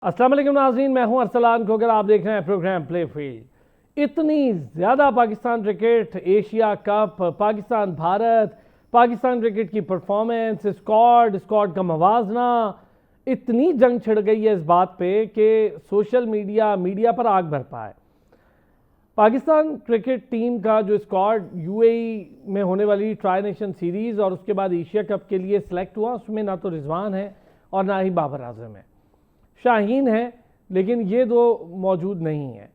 अस्सलाम वालेकुम नाज़रीन, मैं हूं अरसलान खोकर। आप देख रहे हैं प्रोग्राम प्ले फील्ड। इतनी ज़्यादा Pakistan cricket, Asia cup, Pakistan Bharat, Pakistan cricket की परफॉर्मेंस, स्क्वाड का मवाजना, इतनी जंग छिड़ गई है इस बात पे कि सोशल मीडिया पर आग बरपा है। पाकिस्तान क्रिकेट टीम का जो स्क्वाड यूएई में होने वाली ट्राई नेशन सीरीज़ और उसके बाद एशिया कप के लिए सिलेक्ट हुआ, उसमें ना तो रिजवान है और ना ही बाबर आजम है। शाहीन है, लेकिन ये दो मौजूद नहीं है।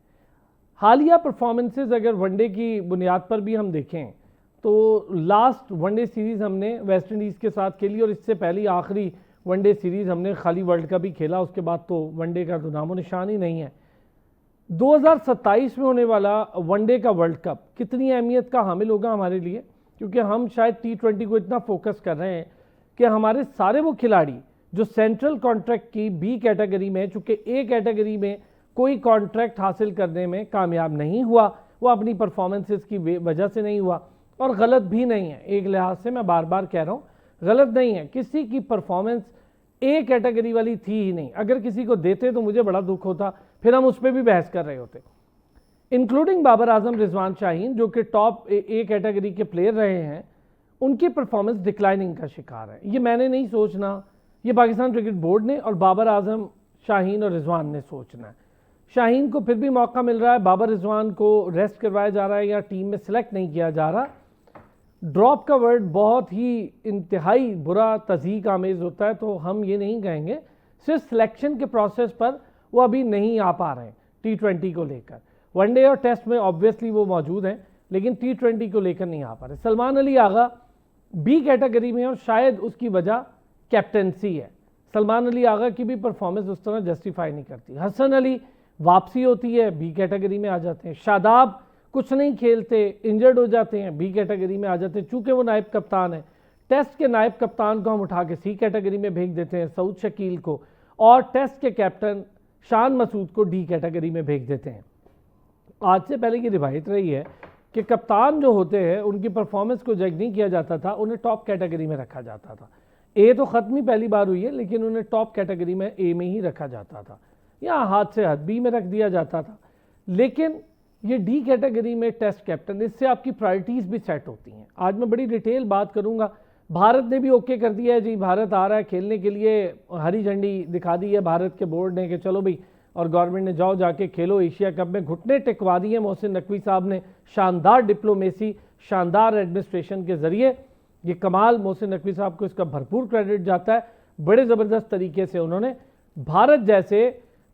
हालिया परफॉर्मेंसेस अगर वनडे की बुनियाद पर भी हम देखें तो लास्ट वनडे सीरीज़ हमने वेस्ट इंडीज़ के साथ खेली और इससे पहले आखिरी वनडे सीरीज़ हमने खाली वर्ल्ड कप ही खेला। उसके बाद तो वनडे का तो नामो निशान ही नहीं है। 2027 में होने वाला वनडे का वर्ल्ड कप कितनी अहमियत का हामिल होगा हमारे लिए, क्योंकि हम शायद T20 को इतना फोकस कर रहे हैं कि हमारे सारे वो खिलाड़ी जो सेंट्रल कॉन्ट्रैक्ट की बी कैटेगरी में, चूंकि ए कैटेगरी में कोई कॉन्ट्रैक्ट हासिल करने में कामयाब नहीं हुआ, वो अपनी परफॉर्मेंसेस की वजह से नहीं हुआ और गलत भी नहीं है। एक लिहाज से मैं बार बार कह रहा हूँ, गलत नहीं है। किसी की परफॉर्मेंस ए कैटेगरी वाली थी ही नहीं। अगर किसी को देते तो मुझे बड़ा दुख होता, फिर हम उस पर भी बहस कर रहे होते। इंक्लूडिंग बाबर आजम, रिजवान शाहीन जो कि टॉप ए कैटेगरी के प्लेयर रहे हैं, उनकी परफॉर्मेंस डिक्लाइनिंग का शिकार है। ये मैंने नहीं सोचना, ये पाकिस्तान क्रिकेट बोर्ड ने और बाबर आजम, शाहीन और रिजवान ने सोचना है। शाहीन को फिर भी मौका मिल रहा है, बाबर रिजवान को रेस्ट करवाया जा रहा है या टीम में सिलेक्ट नहीं किया जा रहा। ड्रॉप का वर्ड बहुत ही इंतहाई बुरा, तज़ीक आमेज़ होता है, तो हम ये नहीं कहेंगे। सिर्फ सिलेक्शन के प्रोसेस पर वो अभी नहीं आ पा रहे हैं T20 को लेकर। वनडे और टेस्ट में ऑब्वियसली वो मौजूद हैं, लेकिन T20 को लेकर नहीं आ पा रहे। सलमान अली आगा बी कैटेगरी में और शायद उसकी वजह कैप्टेंसी है। सलमान अली आगा की भी परफॉर्मेंस उस तरह जस्टिफाई नहीं करती। हसन अली वापसी होती है, बी कैटेगरी में आ जाते हैं। शादाब कुछ नहीं खेलते, इंजर्ड हो जाते हैं, बी कैटेगरी में आ जाते हैं। चूंकि वो नायब कप्तान है, टेस्ट के नायब कप्तान को हम उठा के सी कैटेगरी में भेज देते हैं, सऊद शकील को, और टेस्ट के कैप्टन शान मसूद को डी कैटेगरी में भेज देते हैं। आज से पहले की रिवायत रही है कि कप्तान जो होते हैं उनकी परफॉर्मेंस को जज नहीं किया जाता था, उन्हें टॉप कैटेगरी में रखा जाता था। ए तो ख़त्म ही पहली बार हुई है, लेकिन उन्हें टॉप कैटेगरी में ए में ही रखा जाता था या हाथ से हाथ बी में रख दिया जाता था। लेकिन ये डी कैटेगरी में टेस्ट कैप्टन, इससे आपकी प्रायोरिटीज़ भी सेट होती हैं। आज मैं बड़ी डिटेल बात करूंगा। भारत ने भी ओके कर दिया है जी, भारत आ रहा है खेलने के लिए, हरी झंडी दिखा दी है भारत के बोर्ड ने कि चलो भाई, और गवर्नमेंट ने जाओ जाके खेलो एशिया कप में। घुटने टिकवा दिए मोहसिन नकवी साहब ने, शानदार डिप्लोमेसी, शानदार एडमिनिस्ट्रेशन के ज़रिए। ये कमाल, मोहसिन नकवी साहब को इसका भरपूर क्रेडिट जाता है। बड़े ज़बरदस्त तरीके से उन्होंने भारत जैसे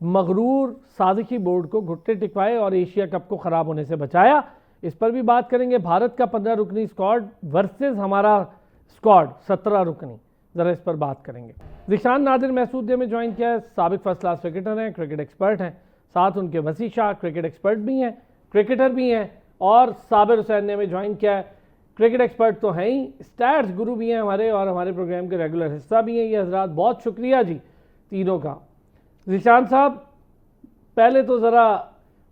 मगरूर साजिशी बोर्ड को घुटने टिकवाए और एशिया कप को ख़राब होने से बचाया। इस पर भी बात करेंगे। भारत का 15 रुकनी स्क्वाड वर्सेस हमारा स्क्वाड 17 रुकनी, ज़रा इस पर बात करेंगे। ज़िशान नादिर महसूद ने ज्वाइन किया है, साबिक फर्स्ट क्लास क्रिकेटर हैं, क्रिकेट एक्सपर्ट हैं। साथ उनके वसी शाह क्रिकेट एक्सपर्ट भी हैं, क्रिकेटर भी हैं, और साबिर हुसैन ने ज्वाइन किया है, क्रिकेट एक्सपर्ट तो हैं ही, स्टैट्स गुरु भी हैं हमारे और हमारे प्रोग्राम के रेगुलर हिस्सा भी हैं ये हजरात। बहुत शुक्रिया जी तीनों का। ज़िशान साहब, पहले तो ज़रा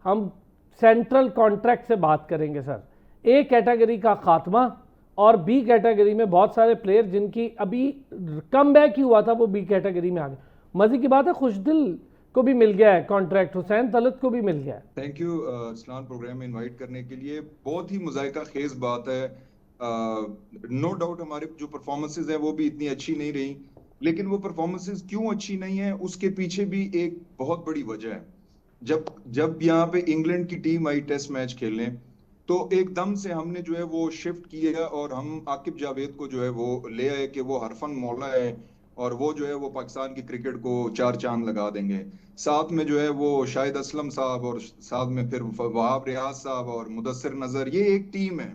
हम सेंट्रल कॉन्ट्रैक्ट से बात करेंगे सर। ए कैटेगरी का खात्मा और बी कैटेगरी में बहुत सारे प्लेयर जिनकी अभी कम बैक ही हुआ था, वो बी कैटेगरी में आ गए। मज़े की बात है, खुशदिल को भी मिल गया है कॉन्ट्रैक्ट, हुसैन तलत को भी मिल गया है। थैंक यू इस्लाम प्रोग्राम में इनवाइट करने के लिए। बहुत ही मुज़ायका खेज बात है। नो डाउट हमारे जो परफॉर्मेंसेज है वो भी इतनी अच्छी नहीं रही, लेकिन वो परफॉर्मेंसेज क्यों अच्छी नहीं है उसके पीछे भी एक बहुत बड़ी वजह है। जब यहाँ पे इंग्लैंड की टीम आई टेस्ट मैच खेलने, तो एकदम से हमने जो है वो शिफ्ट किया और हम आकिब जावेद को जो है वो ले आए कि वो हरफन मौला है और वो जो है वो पाकिस्तान की क्रिकेट को चार चांद लगा देंगे। साथ में जो है वो शाहिद असलम साहब और साथ में फिर वहाब रियाज साहब और मुदस्सिर नजर, ये एक टीम है।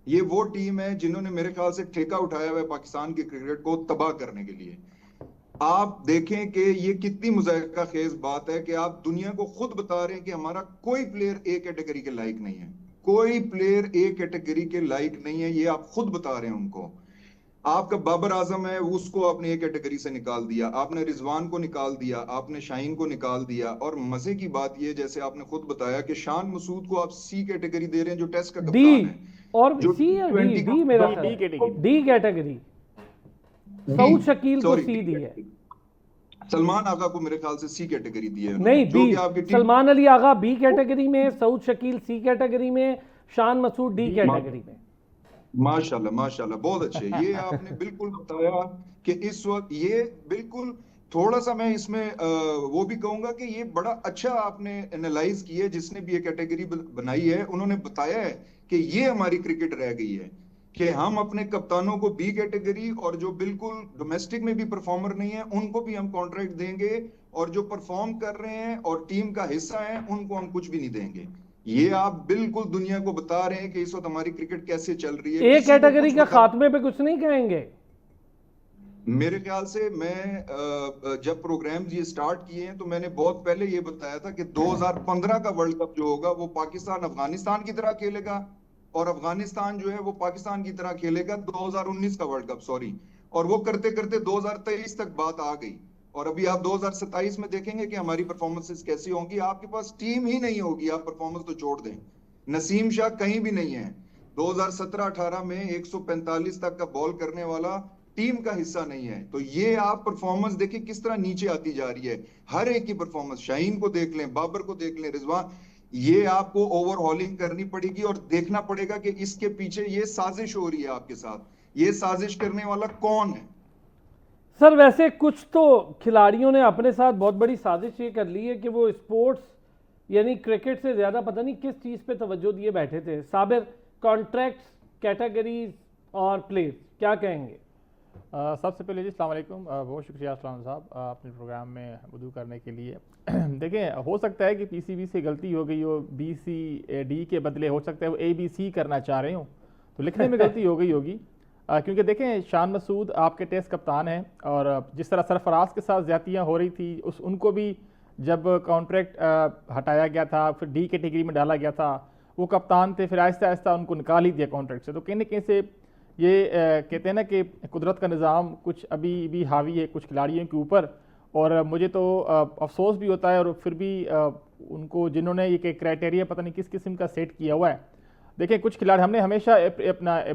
ये वो टीम है जिन्होंने मेरे ख्याल से ठेका उठाया हुआ है पाकिस्तान की क्रिकेट को तबाह करने के लिए। आप देखें कि ये कितनी मुज़ायका खेज बात है कि आप दुनिया को खुद बता रहे हैं कि हमारा कोई प्लेयर ए कैटेगरी के लायक नहीं है, कोई प्लेयर ए कैटेगरी के लायक नहीं है, ये आप खुद बता रहे हैं उनको। आपका बाबर आजम है, उसको आपने ए कैटेगरी से निकाल दिया, आपने रिजवान को निकाल दिया, आपने शाहीन को निकाल दिया, और मजे की बात ये, जैसे आपने खुद बताया कि शान मसूद को आप सी कैटेगरी दे रहे हैं जो टेस्ट का कप्तान है, और जो सी या डी मेरा डी कैटेगरी, सऊद शकील को सी दी है। सलमान आगा को मेरे ख्याल से सी कैटेगरी दी है नहीं, जो बी। कि आपकी team. Salman Ali Agha B category में, सऊद शकील सी कैटेगरी में, शान मसूद डी कैटेगरी में। माशाल्लाह माशाल्लाह, बहुत अच्छे। ये आपने बिल्कुल बताया कि इस वक्त ये बिल्कुल थोड़ा सा मैं इसमें वो भी कहूंगा कि ये बड़ा अच्छा आपने एनालाइज किया है। जिसने भी ये कैटेगरी बनाई है उन्होंने बताया है कि ये हमारी क्रिकेट रह गई है कि हम अपने कप्तानों को बी कैटेगरी, और जो बिल्कुल डोमेस्टिक में भी परफॉर्मर नहीं है उनको भी हम कॉन्ट्रैक्ट देंगे, और जो परफॉर्म कर रहे हैं और टीम का हिस्सा है उनको हम कुछ भी नहीं देंगे। ये आप बिल्कुल दुनिया को बता रहे हैं कि इस वक्त हमारी क्रिकेट कैसे चल रही है। ए किसी को कैटेगरी कुछ का बता, खात्मे पे कुछ नहीं कहेंगे? मेरे ख्याल से मैं जब प्रोग्राम ये स्टार्ट किए हैं तो मैंने बहुत पहले ये बताया था कि 2015 का वर्ल्ड कप जो होगा वो पाकिस्तान अफगानिस्तान की तरह खेलेगा, और अफगानिस्तान जो है वो पाकिस्तान की तरह खेलेगा 2019 का वर्ल्ड कप, सॉरी। और वो करते करते 2023 तक बात आ गई, और अभी आप 2027 में देखेंगे कि हमारी परफॉर्मेंसेस कैसी होंगी। आपके पास टीम ही नहीं होगी, आप परफॉर्मेंस तो छोड़ दें। नसीम शाह कहीं भी नहीं है। 2017-18 में 145 तक का बॉल करने वाला टीम का हिस्सा नहीं है। तो ये आप परफॉर्मेंस देखिए किस तरह नीचे आती जा रही है। हर एक की परफॉर्मेंस, शाहीन को देख लें, बाबर को देख लें, रिजवान, ये आपको ओवरहॉलिंग करनी पड़ेगी और देखना पड़ेगा कि इसके पीछे ये साजिश हो रही है आपके साथ। ये साजिश करने वाला कौन है? सर वैसे कुछ तो खिलाड़ियों ने अपने साथ बहुत बड़ी साजिश ये कर ली है कि वो स्पोर्ट्स यानी क्रिकेट से ज़्यादा पता नहीं किस चीज़ पे तवज्जो दिए बैठे थे। साबिर, कॉन्ट्रैक्ट्स, कैटेगरीज और प्लेयर्स, क्या कहेंगे? सबसे पहले जी अस्सलाम वालेकुम, बहुत शुक्रिया असलाम साहब अपने प्रोग्राम में मौजूद करने के लिए। देखिए, हो सकता है कि पीसीबी से गलती हो गई हो, बी सी डी के बदले हो सकता है वो ABC करना चाह रहे हो, तो लिखने में गलती हो गई होगी। क्योंकि देखें, शान मसूद आपके टेस्ट कप्तान हैं, और जिस तरह सरफराज के साथ ज़्यादतियाँ हो रही थी उनको भी जब कॉन्ट्रैक्ट हटाया गया था, फिर डी कैटेगरी में डाला गया था, वो कप्तान थे, फिर आहिस्ता आहिस्ता उनको निकाल ही दिया कॉन्ट्रैक्ट से। तो कहीं न कहीं से ये कहते हैं ना कि कुदरत का निज़ाम कुछ अभी भी हावी है कुछ खिलाड़ियों के ऊपर, और मुझे तो अफसोस भी होता है। और फिर भी उनको जिन्होंने ये क्राइटेरिया पता नहीं किस किस्म का सेट किया हुआ है। देखिए, कुछ खिलाड़ी हमने हमेशा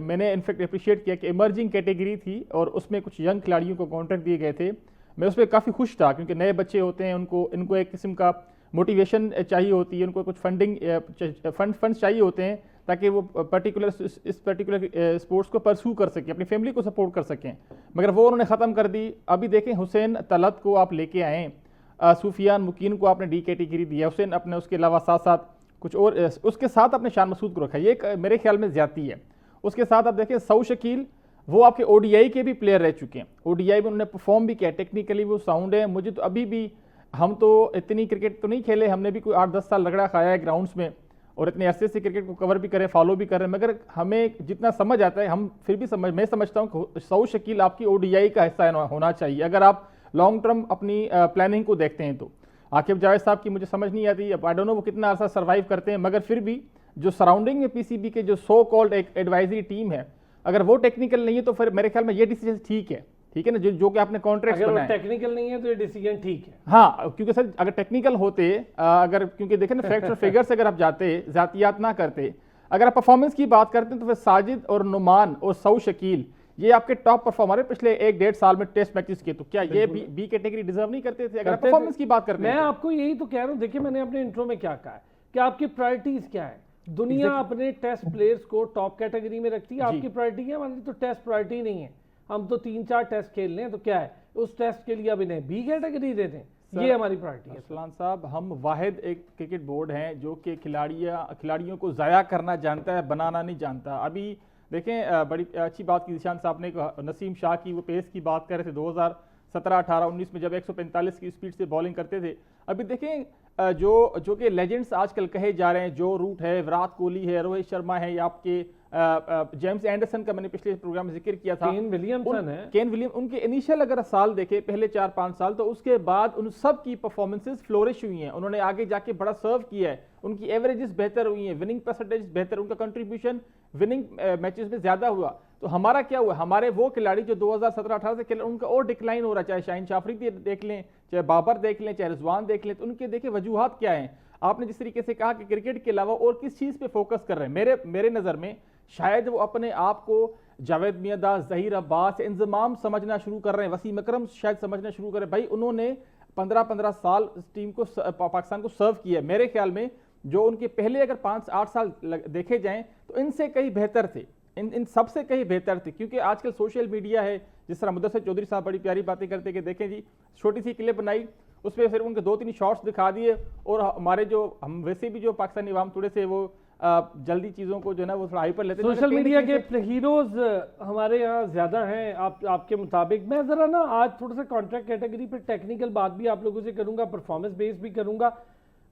मैंने इनफेक्ट अप्रिशिएट किया कि इमर्जिंग कैटेगरी थी और उसमें कुछ यंग खिलाड़ियों को कॉन्ट्रैक्ट दिए गए थे। मैं उस पर काफ़ी खुश था, क्योंकि नए बच्चे होते हैं, इनको एक किस्म का मोटिवेशन चाहिए होती है, उनको कुछ फंड्स चाहिए होते हैं ताकि वो इस पर्टिकुलर स्पोर्ट्स को परस्यू कर सकें, अपनी फैमिली को सपोर्ट कर सकें। मगर वो उन्होंने ख़त्म कर दी। अभी देखें, हुसैन तलत को आप लेके आए, सूफियान मुकीन को आपने डी कैटेगरी दिया, हुसैन अपने उसके अलावा साथ साथ कुछ और उसके साथ अपने शान मसूद को रखा, ये मेरे ख्याल में ज़्यादती है। उसके साथ आप देखें सऊद शकील, वो आपके ODI के भी प्लेयर रह चुके हैं, ODI में उन्होंने परफॉर्म भी किया, टेक्निकली वो साउंड है। मुझे तो अभी भी, हम तो इतनी क्रिकेट तो नहीं खेले, हमने भी कोई 8-10 साल रगड़ा खाया है ग्राउंड्स में, और इतने अरसे से क्रिकेट को कवर भी करें, फॉलो भी करें, मगर हमें जितना समझ आता है हम फिर भी मैं समझता हूँ कि सऊद शकील आपकी ODI का हिस्सा होना चाहिए, अगर आप लॉन्ग टर्म अपनी प्लानिंग को देखते हैं तो। आकिब जावेद साहब की मुझे समझ नहीं आती, अब आई डोंट नो वो कितना अर्सा सर्वाइव करते हैं, मगर फिर भी जो सराउंडिंग में पीसीबी के जो सो कॉल्ड एक एडवाइजरी टीम है, अगर वो टेक्निकल नहीं है तो फिर मेरे ख्याल में ये डिसीजन ठीक है ना, जो कि आपने कॉन्ट्रैक्ट बनाए। टेक्निकल नहीं है तो ये डिसीजन ठीक है। हाँ, क्योंकि सर अगर टेक्निकल होते, अगर क्योंकि देखें ना फैक्ट्स और फिगर्स अगर आप जाते, जातियात ना करते, अगर आप परफॉर्मेंस की बात करते हैं तो फिर साजिद और नुमान और सऊद शकील ये आपके टॉप परफॉर्मर है पिछले 1-1.5 साल में टेस्ट मैचेस के। तो क्या ये बी कैटेगरी डिजर्व नहीं करते थे अगर परफॉर्मेंस की बात करते हैं? मैं आपको यही तो कह रहा हूँ। देखिए, मैंने अपने इंट्रो में क्या कहा है कि आपकी प्रायोरिटीज क्या है। दुनिया अपने टेस्ट प्लेयर्स को टॉप कैटेगरी में रखती है, आपकी प्रायोरिटी है, हमारी तो टेस्ट प्रायोरिटी नहीं है। हम तो 3-4 टेस्ट खेल लें तो क्या है, उस टेस्ट के लिए अब इन्हें बी कैटेगरी दे दें, ये हमारी प्रायोरिटी है। असलान साहब, हम वाहिद एक क्रिकेट बोर्ड हैं जो कि खिलाड़ियों को ज़ाया करना जानता है, बनाना नहीं जानता। अभी देखें, बड़ी अच्छी बात की निशान साहब ने, नसीम शाह की वो पेस की बात कर रहे थे 2017, 18, 19 में जब 145 की स्पीड से बॉलिंग करते थे। अभी देखें, जो कि लेजेंड्स आजकल कहे जा रहे हैं, जो रूट है, विराट कोहली है, रोहित शर्मा है, या आपके जेम्स एंडरसन का मैंने पिछले प्रोग्राम में जिक्र किया था, केन विलियमसन है, केन विलियम, उनके इनिशियल अगर साल देखे पहले 4-5 साल, तो उसके बाद उन सब की परफॉर्मेंसेस फ्लोरिश हुई हैं। उन्होंने आगे जाके बड़ा सर्व किया है, उनकी एवरेजेस बेहतर हुई हैं, विनिंग परसेंटेज बेहतर, उनका कंट्रीब्यूशन विनिंग मैचेस में ज्यादा हुआ। तो हमारा क्या हुआ, हमारे वो खिलाड़ी जो 2017-18 से खेले उनका और डिक्लाइन हो रहा है, चाहे शाहीन शाफरी देख लें, चाहे बाबर देख लें, चाहे रिजवान देख लें, तो उनके देखे वजूहात क्या हैं। आपने जिस तरीके से कहा कि क्रिकेट के अलावा और किस चीज़ पे फोकस कर रहे हैं, मेरे नज़र में शायद वो अपने आप को जावेद मियांदाद, ज़हीर अब्बास, इंजमाम समझना शुरू कर रहे हैं, वसीम अकरम शायद समझना शुरू कर रहे हैं। भाई उन्होंने 15-15 साल इस टीम को, पाकिस्तान को सर्व किया। मेरे ख्याल में जो उनके पहले अगर 5-8 साल देखे जाएं तो इनसे कहीं बेहतर थे, इन सबसे कहीं बेहतर थे। क्योंकि आजकल सोशल मीडिया है, जिस तरह मुदस्सिर चौधरी साहब बड़ी प्यारी बातें करते कि देखें जी, छोटी सी क्लिप बनाई, उसमें सिर्फ उनके 2-3 शॉट्स दिखा दिए, और हमारे जो हम वैसे भी जो पाकिस्तानी अवाम थोड़े से वो जल्दी चीज़ों को जो है ना वो थोड़ा हाइपर लेते हैं। सोशल मीडिया के हीरोज हमारे यहाँ ज़्यादा हैं आपके मुताबिक। मैं ज़रा ना आज थोड़ा सा कॉन्ट्रैक्ट कैटेगरी पे टेक्निकल बात भी आप लोगों से करूँगा, परफॉर्मेंस बेस भी करूँगा।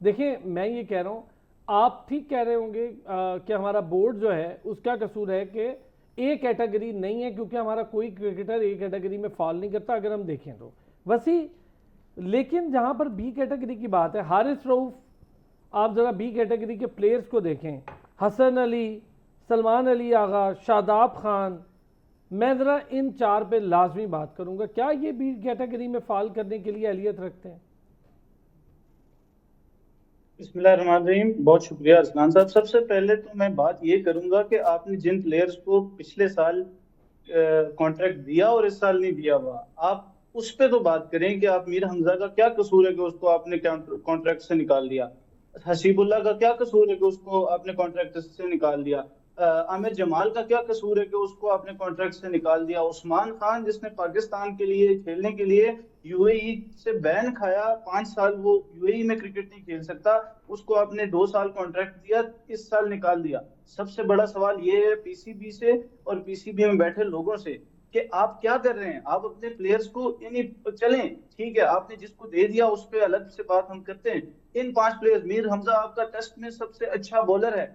देखिए मैं ये कह रहा हूँ, आप ठीक कह रहे होंगे कि हमारा बोर्ड जो है उसका कसूर है कि ए कैटेगरी नहीं है, क्योंकि हमारा कोई क्रिकेटर ए कैटेगरी में फॉल नहीं करता अगर हम देखें तो वसी। लेकिन जहाँ पर बी कैटेगरी की बात है, हारिस रऊफ, आप ज़रा बी कैटेगरी के प्लेयर्स को देखें, हसन अली, सलमान अली आगा, शादाब खान, मैं ज़रा इन 4 पे लाजमी बात करूँगा। क्या ये बी कैटेगरी में फॉल करने के लिए अहलियत रखते हैं? बिस्मिल्लाहिर्रहमानिर्रहीम, बहुत शुक्रिया अरसलान साहब। सबसे पहले तो मैं बात ये करूंगा कि आपने जिन प्लेयर्स को पिछले साल कॉन्ट्रैक्ट दिया और इस साल नहीं दिया हुआ, आप उस पे तो बात करें कि आप मीर हमजा का क्या कसूर है कि उसको आपने कॉन्ट्रैक्ट से निकाल दिया, हसीबुल्लाह का क्या कसूर है कि उसको आपने कॉन्ट्रैक्ट से निकाल दिया, आमिर जमाल का क्या कसूर है कि उसको आपने कॉन्ट्रैक्ट से निकाल दिया, उस्मान खान जिसने पाकिस्तान के लिए खेलने के लिए यूएई से बैन खाया, 5 साल वो यूएई में क्रिकेट नहीं खेल सकता, उसको आपने 2 साल कॉन्ट्रैक्ट दिया, इस साल निकाल दिया। सबसे बड़ा सवाल ये है पीसीबी से और पीसीबी में बैठे लोगों से कि आप क्या कर रहे हैं। आप अपने प्लेयर्स को यानी चलें, ठीक है, आपने जिसको दे दिया उस पर अलग से बात हम करते हैं। इन 5 प्लेयर्स, मीर हमजा आपका टेस्ट में सबसे अच्छा बॉलर है,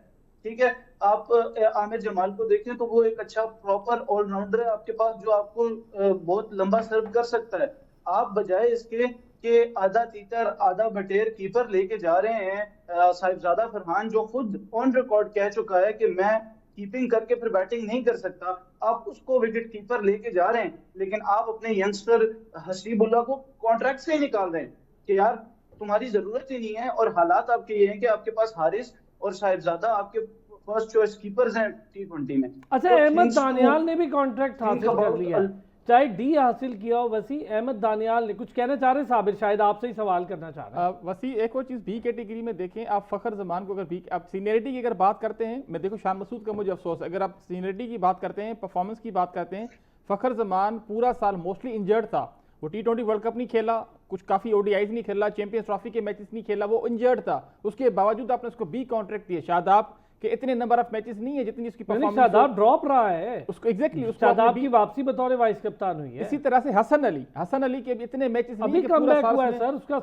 ठीक है, आप आमिर जमाल को देखें तो वो एक अच्छा प्रॉपर ऑलराउंडर है आपके पास जो आपको बहुत लंबा सर्व कर सकता है। आप बजाय इसके कि आधा तीतर आधा बटेर कीपर लेके जा रहे हैं, साहिबजादा फरहान जो खुद ऑन रिकॉर्ड कह चुका है कि मैं कीपिंग करके फिर बैटिंग नहीं कर सकता, आप उसको विकेट कीपर लेके जा रहे हैं, लेकिन आप अपने यंगस्टर हसीबुल्लाह को कॉन्ट्रैक्ट से ही निकाल रहे हैं कि यार तुम्हारी जरूरत ही नहीं है। और हालात आपके ये हैं कि आपके पास हारिस और साहिबजादा आपके फर्स्ट चॉइस कीपर्स हैं T20 में। अच्छा, तो अहमद दानियाल ने भी कॉन्ट्रैक्ट हासिल कर लिया, चाहे डी हासिल किया हो। वसी, अहमद दानियाल ने कुछ कहना चाह रहे हैं, साबिर शायद आपसे ही सवाल करना चाह रहे हैं। वसी एक और चीज़ बी कैटेगरी में देखें आप, फ़खर जमान को अगर बी, आप सीनियरिटी की अगर बात करते हैं, मैं देखो शान मसूद का मुझे अफसोस है, अगर आप सीनियरिटी की बात करते हैं, परफॉर्मेंस की बात करते हैं, फ़खर जमान पूरा साल मोस्टली इंजर्ड था, वो T20 वर्ल्ड कप नहीं खेला, कुछ काफ़ी ODIs नहीं खेला, चैंपियंस ट्रॉफी के मैचेस नहीं खेला, वो इंजर्ड था, उसके बावजूद आपने उसको बी कॉन्ट्रैक्ट दिया। शादाब के इतने नंबर ऑफ मैचेस नहीं है जितनी उसकी परफॉर्मेंस, शादाब ड्रॉप रहा है उसको, एग्जैक्टली शादाब की वापसी बतौर वाइस कप्तान हुई है। इसी तरह से हसन अली के भी इतने मैचेस अभी कम बैक हुआ है सर, उसका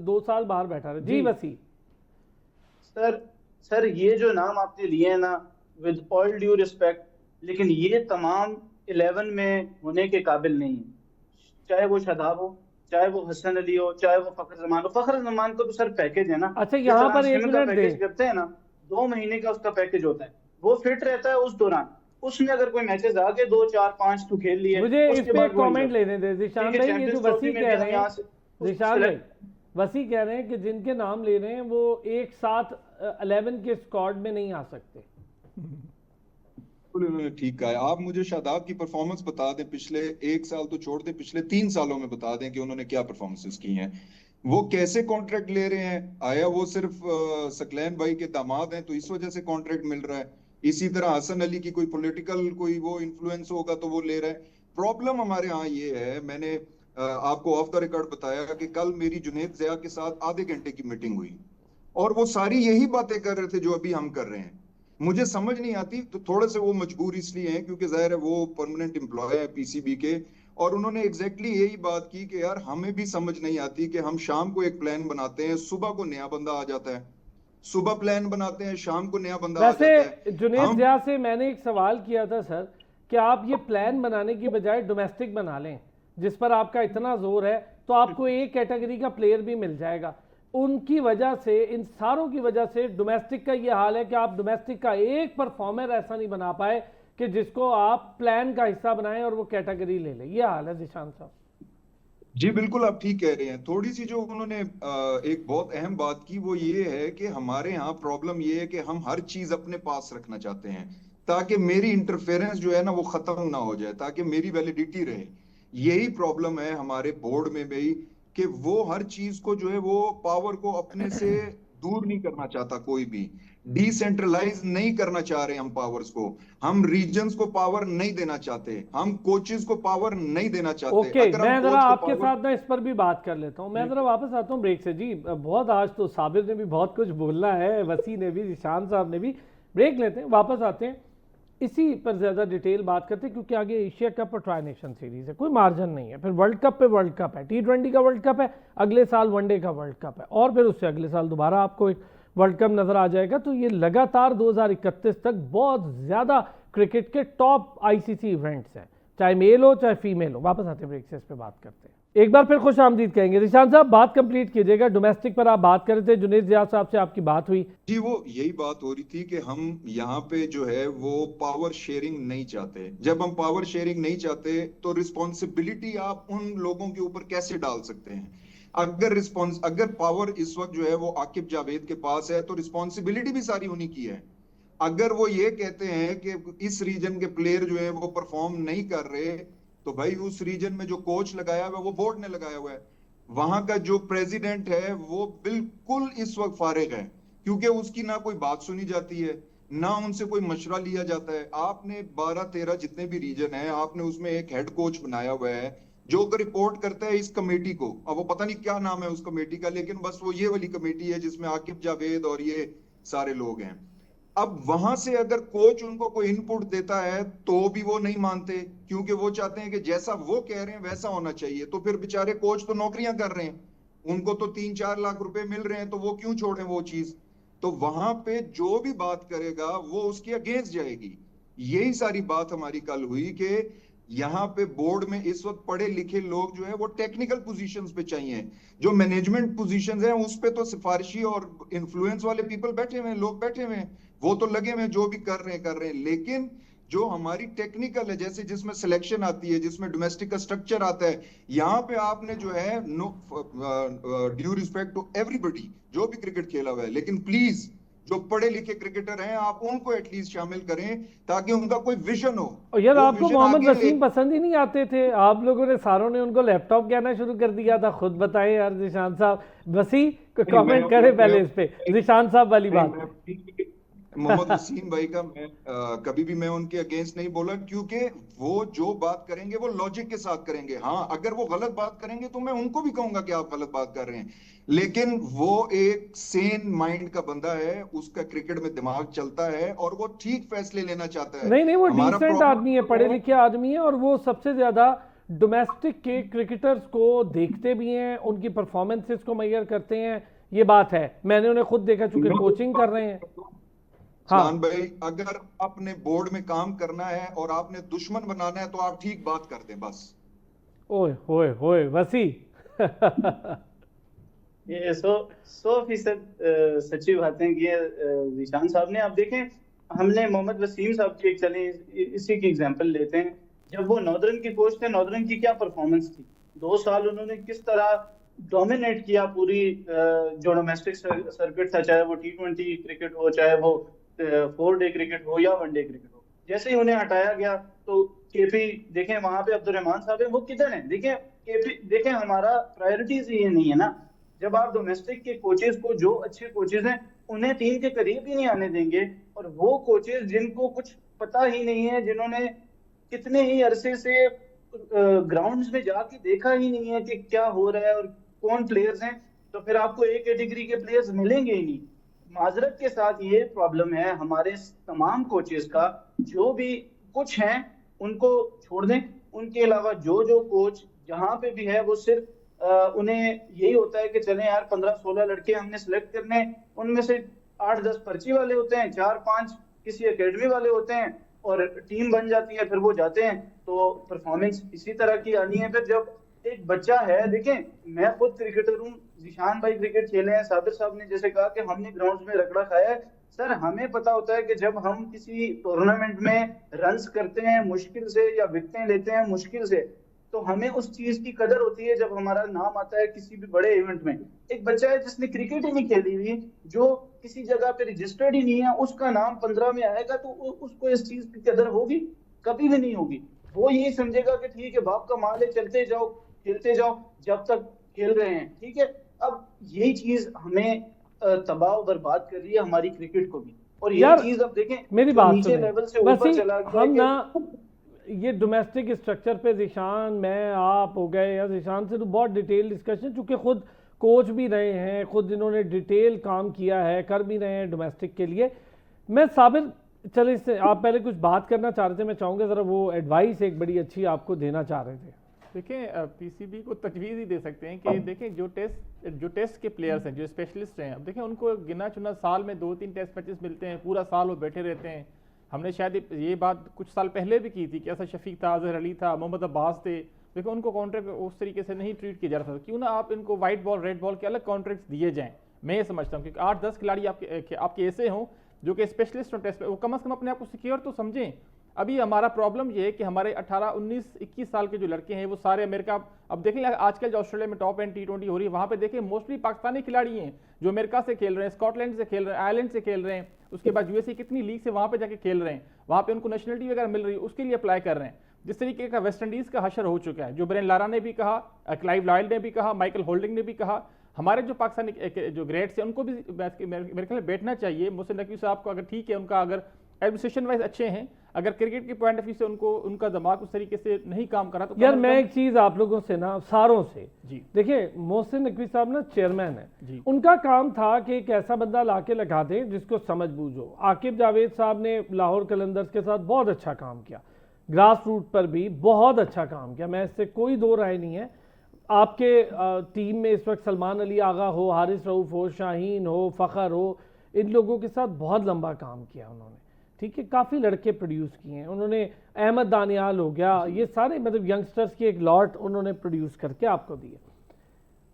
2 साल बाहर बैठा रहा। जी वसी सर ये जो नाम आपने लिए हैं ना, विद ऑल ड्यू रिस्पेक्ट, लेकिन ये तमाम 11 में होने के काबिल नहीं है, चाहे वो शादाब हो, चाहे वो हसन अली हो, चाहे वो फ़खर जमान हो। फ़खर जमान को तो सर पैकेज है ना। अच्छा, यहाँ पर एक मिनट पैकेज करते हैं ना, 2 महीने का उसका पैकेज होता है, वो फिट रहता है उस दौरान, उसने अगर कोई मैचेस आके 2 4 5 तो खेल लिए। मुझे इस पे कमेंट लेने दे जिशान भाई, ये जो वसी कह रहे हैं, जिशान भाई वसी कह रहे हैं कि जिनके नाम ले रहे हैं वो एक साथ 11 के स्क्वाड में नहीं आ सकते। उन्होंने ठीक कहा है। आप मुझे शादाब की परफॉर्मेंस बता दें, पिछले 1 साल तो छोड़ दें, पिछले 3 सालों में बता दें कि उन्होंने क्या परफॉर्मेंसेस की हैं, वो कैसे कॉन्ट्रैक्ट ले रहे हैं। आया वो सिर्फ सकलैन भाई के दामाद हैं तो इस वजह से कॉन्ट्रैक्ट मिल रहा है। इसी तरह हसन अली की कोई पॉलिटिकल कोई वो इन्फ्लुएंस होगा तो वो ले रहा है। प्रॉब्लम हमारे यहाँ ये है, मैंने आपको ऑफ द रिकॉर्ड बताया कि कल मेरी जुनैद ज़िया के साथ आधे घंटे की मीटिंग हुई और वो सारी यही बातें कर रहे थे जो अभी हम कर रहे हैं। मुझे समझ नहीं आती, तो थोड़े से वो मजबूर इसलिए हैं क्योंकि जाहिर है वो परमानेंट एम्प्लॉय है पीसीबी के, और उन्होंने एग्जैक्टली यही बात की कि यार हमें भी समझ नहीं आती कि हम शाम को एक प्लान बनाते हैं, सुबह को नया बंदा आ जाता है, सुबह प्लान बनाते हैं, शाम को नया बंदा आ जाता है। वैसे जुनैद ज़िया से मैंने एक सवाल किया था सर कि आप ये प्लान बनाने की बजाय डोमेस्टिक बना लें, जिस पर आपका इतना जोर है, तो आपको एक कैटेगरी का प्लेयर भी मिल जाएगा। उनकी वजह से, इन सारों की वजह से डोमेस्टिक का ये हाल है कि आप डोमेस्टिक का एक परफॉर्मर ऐसा नहीं बना पाए कि जिसको आप प्लान का हिस्सा बनाएं और वो कैटेगरी ले लें। ये हाल है जिशान साहब। जी बिल्कुल, आप ठीक कह रहे हैं। थोड़ी सी जो उन्होंने एक बहुत अहम बात की वो ये है कि हमारे यहाँ प्रॉब्लम ये है कि हम हर चीज अपने पास रखना चाहते हैं। ताकि मेरी इंटरफेरेंस जो है ना वो खत्म ना हो जाए, ताकि मेरी वैलिडिटी रहे। यही प्रॉब्लम है हमारे बोर्ड में भी कि वो हर चीज को जो है वो पावर को अपने से दूर नहीं करना चाहता, कोई भी डिसेंट्रलाइज नहीं करना चाह रहे हम पावर्स को। हम रीजन्स को पावर नहीं देना चाहते, हम कोचेस को पावर नहीं देना चाहते। ओके, अगर हम मैं जरा कोच को आपके पावर साथ ना इस पर भी बात कर लेता हूँ। मैं जरा वापस आता हूँ ब्रेक से जी। बहुत आज तो साबिर ने भी बहुत कुछ बोलना है, वसी ने भी, ईशान साहब ने भी। ब्रेक लेते हैं, वापस आते हैं, इसी पर ज़्यादा डिटेल बात करते हैं, क्योंकि आगे एशिया कप और ट्राई नेशन सीरीज है, कोई मार्जिन नहीं है। फिर वर्ल्ड कप पे वर्ल्ड कप है, T20 का वर्ल्ड कप है, अगले साल वनडे का वर्ल्ड कप है, और फिर उससे अगले साल दोबारा आपको एक वर्ल्ड कप नजर आ जाएगा। तो ये लगातार 2031 तक बहुत ज़्यादा क्रिकेट के टॉप ICC इवेंट्स हैं, चाहे मेल हो चाहे फीमेल हो। वापस आते हैं ब्रेक से, इस पर बात करते हैं। एक बार फिर खुश आमदीद कहेंगे। निशान साहब, बात कंप्लीट कीजिएगा। डोमेस्टिक पर आप बात कर रहे थे, जुनेद जियाद साहब से आपकी बात हुई जी। वो यही बात हो रही थी कि हम यहाँ पे जो है वो पावर शेयरिंग नहीं चाहते। जब हम पावर शेयरिंग नहीं चाहते तो रिस्पॉन्सिबिलिटी आप उन लोगों के ऊपर कैसे डाल सकते हैं? अगर पावर इस वक्त जो है वो आकिब जावेद के पास है तो रिस्पॉन्सिबिलिटी भी सारी उन्हीं की है। अगर वो ये कहते हैं कि इस रीजन के प्लेयर जो है वो परफॉर्म नहीं कर रहे, तो भाई उस रीजन में जो कोच लगाया हुआ है वो बोर्ड ने लगाया हुआ है। वहां का जो प्रेसिडेंट है वो बिल्कुल इस वक्त फारिग है, क्योंकि उसकी ना कोई बात सुनी जाती है, ना उनसे कोई मशवरा लिया जाता है। आपने 12-13 जितने भी रीजन है, आपने उसमें एक हेड कोच बनाया हुआ है जो रिपोर्ट करता है इस कमेटी को। अब वो पता नहीं क्या नाम है उस कमेटी का, लेकिन बस वो ये वाली कमेटी है जिसमें आकिब जावेद और ये सारे लोग हैं। अब वहां से अगर कोच उनको कोई इनपुट देता है तो भी वो नहीं मानते, क्योंकि वो चाहते हैं कि जैसा वो कह रहे हैं वैसा होना चाहिए। तो फिर बेचारे कोच तो नौकरियां कर रहे हैं, उनको तो 3-4 लाख रुपए मिल रहे हैं, तो वो क्यों छोड़ें वो चीज? तो वहां पे जो भी बात करेगा वो उसके अगेंस्ट जाएगी। यही सारी बात हमारी कल हुई कि यहाँ पे बोर्ड में इस वक्त पढ़े लिखे लोग जो है वो टेक्निकल पोजीशंस पे चाहिए। जो मैनेजमेंट पोजीशंस हैं उस पे तो सिफारिशी और इन्फ्लुएंस वाले पीपल बैठे हुए हैं, लोग बैठे हुए हैं, वो तो लगे हुए जो भी कर रहे हैं। लेकिन जो हमारी टेक्निकल है, जैसे जिसमें सिलेक्शन आती है, जिसमें डोमेस्टिक का स्ट्रक्चर आता है, यहाँ पे आपने जो है no due respect to everybody जो भी क्रिकेट खेला हुआ है, लेकिन प्लीज जो पढ़े लिखे क्रिकेटर हैं आप उनको एटलीस्ट शामिल करें ताकि उनका कोई विजन हो। और यार, वो आपको विजन मोहम्मद आगे वसीम पसंद ही नहीं आते थे, आप लोगों ने सारों ने उनको लैपटॉप कहना शुरू कर दिया था। खुद बताएं यार निशान साहब, वसी कमेंट करें पहले इस पे, निशान साहब वाली बात। मोहम्मद वसीम भाई का मैं कभी भी मैं उनके अगेंस्ट नहीं बोला, क्योंकि वो जो बात करेंगे वो लॉजिक के साथ करेंगे। हाँ, अगर वो गलत बात करेंगे तो मैं उनको भी कहूंगा कि आप गलत बात कर रहे हैं, लेकिन वो एक सेन माइंड का बंदा है, उसका क्रिकेट में दिमाग चलता है और वो ठीक फैसले लेना चाहता है। नहीं, वो हमारा डिसेंट problem आदमी है, पढ़े लिखे आदमी है, और वो सबसे ज्यादा डोमेस्टिक के क्रिकेटर्स को देखते भी हैं, उनकी परफॉर्मेंसेस को मेजर करते हैं। ये बात है, मैंने उन्हें खुद देखा, चूंकि कोचिंग कर रहे हैं। हाँ भाई, अगर आपने बोर्ड में काम करना है और आपने दुश्मन बनाना है तो आप ठीक बात कर दें बस। ओए होए होए वसी ये 100% सच्ची बातें की है जीशान साहब ने। आप देखें, हमने मोहम्मद वसीम साहब की एक चले इसी की एग्जांपल लेते हैं। जब वो नॉर्दर्न के कोच थे, नॉर्दर्न की क्या परफॉर्मेंस थी, 2 साल उन्होंने किस तरह डोमिनेट किया पूरी जो डोमेस्टिक सर्किट था, चाहे वो T20 क्रिकेट हो, चाहे वो 4 डे क्रिकेट हो या 1 डे क्रिकेट हो। जैसे ही उन्हें हटाया गया तो केपी देखें, वहां पे अब्दुर्रहमान साहब है, वो किधर है? देखें केपी, देखें हमारा प्रायोरिटीज ये नहीं है ना। जब आप डोमेस्टिक के कोचेस को, जो अच्छे कोचेस हैं, उन्हें टीम के करीब ही नहीं आने देंगे, और वो कोचेस जिनको कुछ पता ही नहीं है, जिन्होंने कितने ही अरसे से ग्राउंड्स में जाके देखा ही नहीं है कि क्या हो रहा है और कौन प्लेयर्स हैं, तो फिर आपको एक कैटेगरी के प्लेयर्स मिलेंगे ही नहीं। माजरत के साथ ये प्रॉब्लम है हमारे तमाम कोचेस का, जो भी कुछ हैं उनको छोड़ दें। उनके अलावा जो कोच जहां पे भी है वो सिर्फ उन्हें यही होता है कि चलें यार 15-16 लड़के हमने सिलेक्ट करने, उनमें से 8-10 पर्ची वाले होते हैं, 4-5 किसी एकेडमी वाले होते हैं, और टीम बन जाती है, फिर वो जाते हैं। तो परफॉर्मेंस इसी तरह की आनी है। फिर जब एक बच्चा है, देखें मैं खुद क्रिकेटर हूँ, जिशान भाई क्रिकेट खेले हैं, साबिर साहब ने जैसे कहा कि हमने ग्राउंड्स में रगड़ा खाया है। सर, हमें पता होता है कि जब हम किसी टूर्नामेंट में रन्स करते हैं मुश्किल से, या विकेटें लेते हैं मुश्किल से, तो हमें उस चीज की कदर होती है जब हमारा नाम आता है किसी भी बड़े इवेंट में। एक बच्चा है जिसने क्रिकेट ही नहीं खेली हुई, जो किसी जगह पे रजिस्टर्ड ही नहीं है, उसका नाम 15 में आएगा तो उसको इस चीज की कदर होगी? कभी भी नहीं होगी। वो यही समझेगा कि ठीक है बाप का माल है, चलते जाओ खेलते जाओ जब तक खेल रहे हैं, ठीक है। अब यही चीज हमें तबाह और बर्बाद कर रही है हमारी क्रिकेट को भी। और यार, यही चीज अब देखें मेरी जो बात नीचे सुने, लेवल से बस ऊपर ही चला गया हम कि ना ये डोमेस्टिक स्ट्रक्चर पे जिशान, मैं, आप हो गए या जिशान से तो बहुत डिटेल डिस्कशन, चूंकि खुद कोच भी रहे हैं, खुद इन्होंने डिटेल काम किया है, कर भी रहे हैं डोमेस्टिक के लिए। मैं साबिर, चले इससे आप पहले कुछ बात करना चाह रहे थे, मैं चाहूँगा ज़रा वो एडवाइस एक बड़ी अच्छी आपको देना चाह रहे थे। देखें, पीसीबी को तजवीज़ ही दे सकते हैं कि देखें जो टेस्ट के प्लेयर्स हैं, जो स्पेशलिस्ट हैं, अब देखें उनको गिना चुना साल में 2-3 टेस्ट मैचेस मिलते हैं, पूरा साल वो बैठे रहते हैं। हमने शायद ये बात कुछ साल पहले भी की थी कि ऐसा शफीक था, अजहर अली था, मोहम्मद अब्बास थे, देखो उनको कॉन्ट्रैक्ट उस तरीके से नहीं ट्रीट किया जा रहा था। क्यों ना आप इनको वाइट बॉल रेड बॉल के अलग कॉन्ट्रैक्ट दिए जाएं। मैं ये समझता हूँ कि 8-10 खिलाड़ी आपके ऐसे हों जो कि स्पेशलिस्ट हो टेस्ट पे, वो कम से कम अपने आप को सिक्योर तो समझें। अभी हमारा प्रॉब्लम ये है कि हमारे 18, 19, 21 साल के जो लड़के हैं वो सारे अमेरिका, अब देखें आजकल जो ऑस्ट्रेलिया में टॉप एंड T20 हो रही है, वहाँ पे देखें मोस्टली पाकिस्तानी खिलाड़ी हैं जो अमेरिका से खेल रहे हैं, स्कॉटलैंड से खेल रहे हैं, आयरलैंड से खेल रहे हैं, उसके बाद यूएसए कितनी लीग से वहाँ पे जाके खेल रहे हैं, वहाँ पे उनको नेशनलिटी वगैरह मिल रही है, उसके लिए अप्लाई कर रहे हैं। जिस तरीके का वेस्ट इंडीज़ का हशर हो चुका है, जो ब्रेन लारा ने भी कहा, क्लाइव लॉयल ने भी कहा, माइकल होल्डिंग ने भी कहा, हमारे जो पाकिस्तानी जो ग्रेड्स हैं उनको भी मेरे ख्याल में बैठना चाहिए। मोहसिन नकवी साहब को अगर ठीक है, उनका अगर एडमिनिस्ट्रेशन वाइज अच्छे हैं, अगर क्रिकेट के पॉइंट ऑफ व्यू से उनका दिमाग उस तरीके से नहीं काम करा तो यार मैं एक चीज आप लोगों से ना, सारों से जी देखिए, मोहसिन नकवी साहब ना चेयरमैन है, जी उनका काम था कि एक ऐसा बंदा लाके लगा दें जिसको समझ बूझ हो। आकिब जावेद साहब ने लाहौर कलंदर्स के साथ बहुत अच्छा काम किया, ग्रास रूट पर भी बहुत अच्छा काम किया, मैं इससे कोई दो राय नहीं है। आपके टीम में इस वक्त सलमान अली आगा हो, हारिस रऊफ हो, शाहीन हो, फ़खर हो, इन लोगों के साथ बहुत लंबा काम किया उन्होंने, ठीक है, काफ़ी लड़के प्रोड्यूस किए हैं उन्होंने। अहमद दानियाल हो गया, ये सारे मतलब यंगस्टर्स की एक लॉट उन्होंने प्रोड्यूस करके आपको दिए।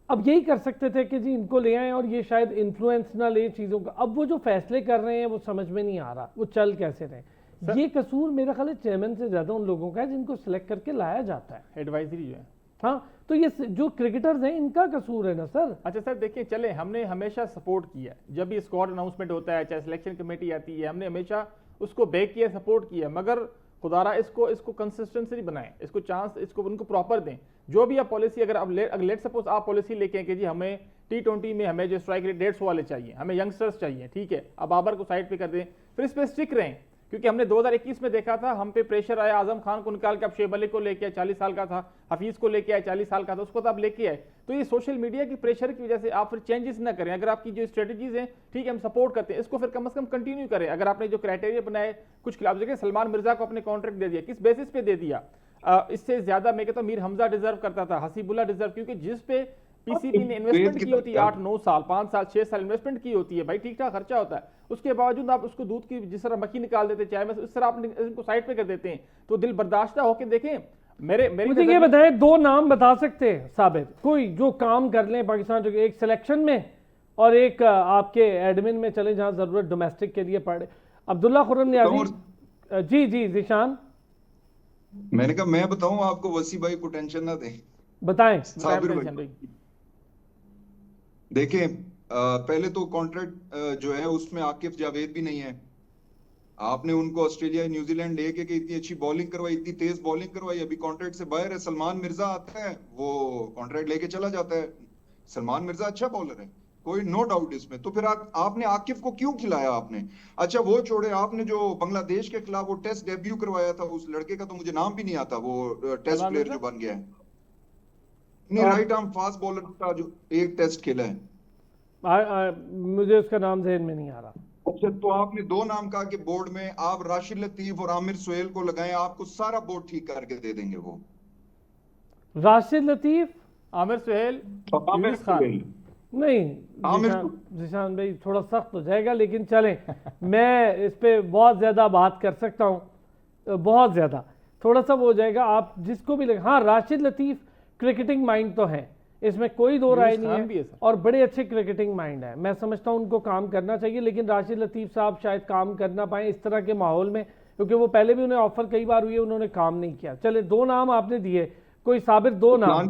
अब यही कर सकते थे कि जी इनको ले आएं और ये शायद इन्फ्लुएंस ना ले चीज़ों का। अब वो जो फैसले कर रहे हैं वो समझ में नहीं आ रहा वो चल कैसे रहे। ये कसूर मेरा ख्याल है चेयरमैन से ज़्यादा उन लोगों का है जिनको सिलेक्ट करके लाया जाता है, एडवाइजरी जो है। हाँ, तो ये जो क्रिकेटर्स हैं इनका कसूर है ना सर। अच्छा सर, देखिए चले, हमने हमेशा सपोर्ट किया, जब भी स्क्वाड अनाउंसमेंट होता है, चाहे सिलेक्शन कमेटी आती है, हमने हमेशा उसको बैक किया, सपोर्ट किया, मगर खुदारा इसको कंसिस्टेंसी बनाएं, इसको चांस, इसको उनको प्रॉपर दें। जो भी आप पॉलिसी, अगर आप लेट सपोज आप पॉलिसी लेके आए कि जी हमें T20 में हमें जो स्ट्राइक रेट 150 वाले चाहिए, हमें यंगस्टर्स चाहिए, ठीक है, अब बाबर को साइड पे कर दें, फिर इस पर स्टिक रहें। क्योंकि हमने 2021 में देखा था, हम पे प्रेशर आया, आजम खान को निकाल के अब शेब अली को लेके आए, 40 साल का था, हफीज को लेके आए, 40 साल का था, उसको तो आप लेके आए। तो ये सोशल मीडिया की प्रेशर की वजह से आप फिर चेंजेस ना करें। अगर आपकी जो स्ट्रेटजीज हैं, ठीक है, हम सपोर्ट करते हैं, इसको फिर कम से कम कंटिन्यू करें। अगर आपने जो क्राइटेरिया बनाए, कुछ खिलाफ जगह सलमान मिर्जा को अपने कॉन्ट्रैक्ट दे दिया, किस बेसिस पे दे दिया? इससे ज्यादा मैं कहता हूँ मीर हमजा डिजर्व करता था, हसीबुल्ला डिजर्व, क्योंकि जिस पे पीसीबी ने इन्वेस्टमेंट की होती है 8-9 साल, 5 साल, 6 साल इन्वेस्टमेंट की होती है भाई, ठीक ठाक खर्चा होता है, उसके बावजूद आप उसको दूध की जिस तरह मक्खी निकाल देते, चाहे में इस तरह आप इनको साइड पे कर देते हैं, तो दिल बर्दाश्त होकर देखें। मुझे ये बताएं, 2 नाम बता सकते हैं साबिर, कोई जो काम कर लें पाकिस्तान, जो एक सिलेक्शन में और एक आपके एडमिन में चले जहां जरूरत डोमेस्टिक के लिए पड़े। अब्दुल्ला खुर्रम नियाज़ी जी जी जिशान, मैंने कहा मैं बताऊं आपको, वसी भाई को टेंशन ना दें, बताएं साबिर भाई। देखें, पहले तो कॉन्ट्रैक्ट जो है उसमें आकिब जावेद भी नहीं है। आपने उनको ऑस्ट्रेलिया न्यूजीलैंड लेके के इतनी अच्छी बॉलिंग करवाई, इतनी तेज बॉलिंग करवाई, अभी कॉन्ट्रैक्ट से बाहर है। सलमान मिर्जा आता है, वो कॉन्ट्रैक्ट लेके चला जाता है। सलमान मिर्जा अच्छा बॉलर है, कोई नो डाउट इसमें। तो फिर आपने आकिब को क्यों खिलाया आपने? अच्छा वो छोड़े, आपने जो बांग्लादेश के खिलाफ वो टेस्ट डेब्यू करवाया था, उस लड़के का तो मुझे नाम भी नहीं आता, वो टेस्ट प्लेयर जो बन गया है, नहीं, राइट आर्म फास्ट बॉलर का जो एक टेस्ट खेला है, मुझे उसका नाम ज़हन में नहीं आ रहा। अच्छा, तो आपने 2 नाम कहा कि बोर्ड में आप राशिद लतीफ और आमिर सुहेल को लगाएं, आपको सारा बोर्ड ठीक करके दे देंगे। वो राशिद लतीफ, आमिर सुहेल, आमिर सुहेल नहीं, जिशान भाई थोड़ा सख्त हो जाएगा, लेकिन चलें मैं इस पे बहुत ज़्यादा बात कर सकता हूँ, बहुत ज़्यादा, थोड़ा सा वो हो जाएगा। आप जिसको भी लगे, हाँ राशिद लतीफ़ क्रिकेटिंग माइंड तो है, इसमें कोई दो राय नहीं है, और बड़े अच्छे क्रिकेटिंग माइंड है, मैं समझता हूँ उनको काम करना चाहिए। लेकिन राशिद लतीफ़ साहब शायद काम कर ना पाए इस तरह के माहौल में, क्योंकि वो पहले भी उन्हें ऑफर कई बार हुई है, उन्होंने काम नहीं किया। चले 2 नाम आपने दिए, कोई साबिर दो नाम।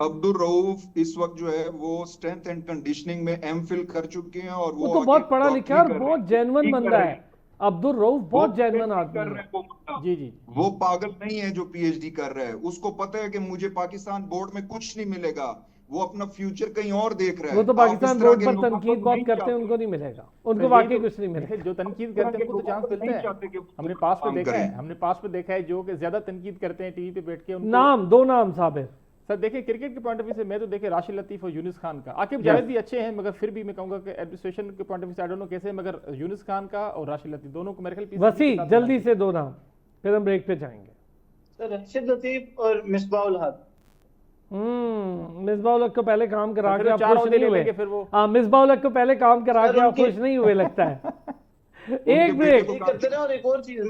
अब्दुल रऊफ इस वक्त जो है वो स्ट्रेंथ एंड कंडीशनिंग में एमफिल कर चुके हैं और वो वो तो बहुत आगे पढ़ा लिखा है और डॉक्टरी कर रहे बहुत हैं, जेन्युइन PhD कर बंदा रहे है। हैं। अब्दुल रऊफ वो बहुत जेन्युइन PhD आदमी कर रहे है। हैं वो बंदा। जी जी वो पागल नहीं है जो पीएचडी कर रहा है, उसको पता है कि मुझे पाकिस्तान बोर्ड में कुछ नहीं मिलेगा, वो अपना फ्यूचर कहीं और देख रहा वो है। तो आप इस पाकिस्तान तरह बोर्ड के पर लोगों को तनकीद बहुत नहीं करते हैं, चाहते। उनको नहीं मिलेगा, तो उनको ये वाकई तो कुछ नहीं देखिए, मिलेगा। जो तनकीद इस तरह करते हैं के उनको तो लोगों चांस को मिलता नहीं है। चाहते कि वो हमने पास पे काम देखा है, करें। हमने पास पे देखा है जो कि ज्यादा तनकीद करते हैं टीवी पे बैठ के उनको। नाम दो नाम साबिर। सर देखिए, क्रिकेट के पॉइंट ऑफ व्यू से मैं तो देखिए राशिद लतीफ और यूनिस खान का, आकिब जावेद भी अच्छे हैं, मगर फिर भी मैं कहूंगा कि एडमिनिस्ट्रेशन के पॉइंट ऑफ व्यू से आई डोंट नो कैसे, मगर यूनिस खान का और राशिद लतीफ दोनों को मेरे ख्याल PCB वसी के साथ जल्दी मिलाना से दो नाम, फिर हम ब्रेक पे जाएंगे। सर राशिद लतीफ और मिसबाउल हक। मिसबाउल हक को पहले काम करा फिर के वो आप चार खुश ओहदे नहीं ले हुए। लेंगे फिर वो। हाँ, मिसबाउल हक को पहले काम करा सर, के आप उनके- खुश नहीं हुए लगता है। उनके एक बेटे ब्रेक, को ये करते रहे। और एक और चीज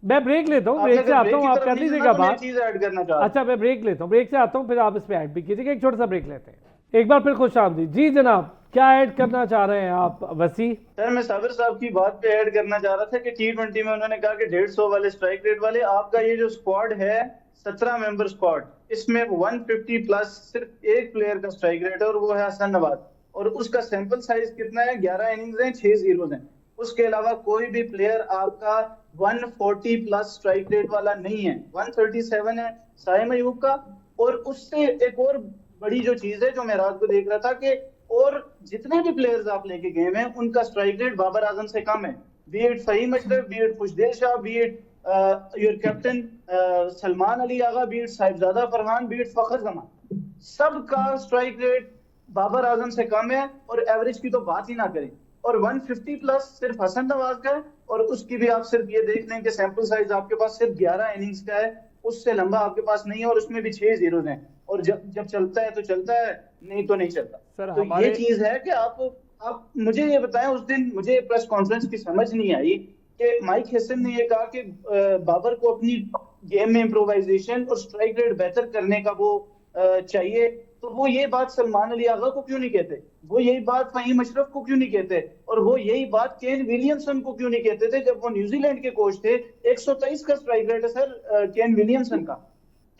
मैं ब्रेक लेता हूँ, आपने ब्रेक से अगर आता ब्रेक हूँ, की आप तरफ कर नहीं लीजिएगा जाना तो मैं बात। एक चीज ऐड करना चाह रहा अच्छा, मैं ब्रेक लेता हूँ, ब्रेक से आता हूँ, फिर आप इस पे ऐड भी कीजिएगा। एक छोटा सा ब्रेक लेते हैं। एक बार फिर खुश आमदीद जी जनाब, क्या ऐड करना चाह रहे हैं आप वसी? सर, मैं साबिर साहब की बात पे ऐड करना चाह रहा था कि T20 में उन्होंने कहा कि 150 वाले स्ट्राइक रेट वाले, आपका ये जो स्क्वाड है 17 मेंबर स्क्वाड, इसमें 150 प्लस सिर्फ एक प्लेयर का स्ट्राइक रेट है और वो है हसन नवाज। और उसका सैंपल साइज कितना है? 11 इनिंग्स हैं, 6 जीरोज हैं। उसके अलावा कोई भी प्लेयर आपका 140 प्लस स्ट्राइक रेट वाला नहीं है। 137 है साइम अयूब का। और उससे एक और बड़ी जो चीज है जो मैं रात को देख रहा था कि और जितने भी प्लेयर्स आप लेके गए हैं उनका स्ट्राइक रेट बाबर आजम से कम है। Be it Faheem Ashraf, be it Khushdil Shah, be it your captain Salman Ali Agha, be it Sahibzada Farhan, be it Fakhar Zaman, सबका स्ट्राइक रेट बाबर आजम से कम है। और एवरेज की तो बात ही ना करें। और 150 प्लस सिर्फ हसन नवाज का है। और उसकी भी आप सिर्फ ये देख लें कि सैंपल साइज आपके पास सिर्फ 11 इनिंग्स का है, उससे लंबा आपके पास नहीं है। और उसमें भी 6 जीरोज हैं। और जब चलता है तो चलता है, नहीं तो नहीं चलता। सर तो हमारे ये चीज है कि आप मुझे ये बताएं, उस दिन मुझे प्रेस कॉन्फ्रेंस की समझ नहीं आई कि माइक हेसन ने ये कहा कि बाबर को अपनी गेम में इम्प्रोवाइजेशन और स्ट्राइक रेट बेहतर करने का वो चाहिए। तो वो ये बात सलमान अली आगा को क्यों नहीं कहते? वो यही बात फहीम अशरफ को क्यों नहीं कहते? और वो यही बात केन विलियमसन को क्यों नहीं कहते थे जब वो न्यूजीलैंड के कोच थे? 123 का स्ट्राइक रेट है सर केन विलियमसन का।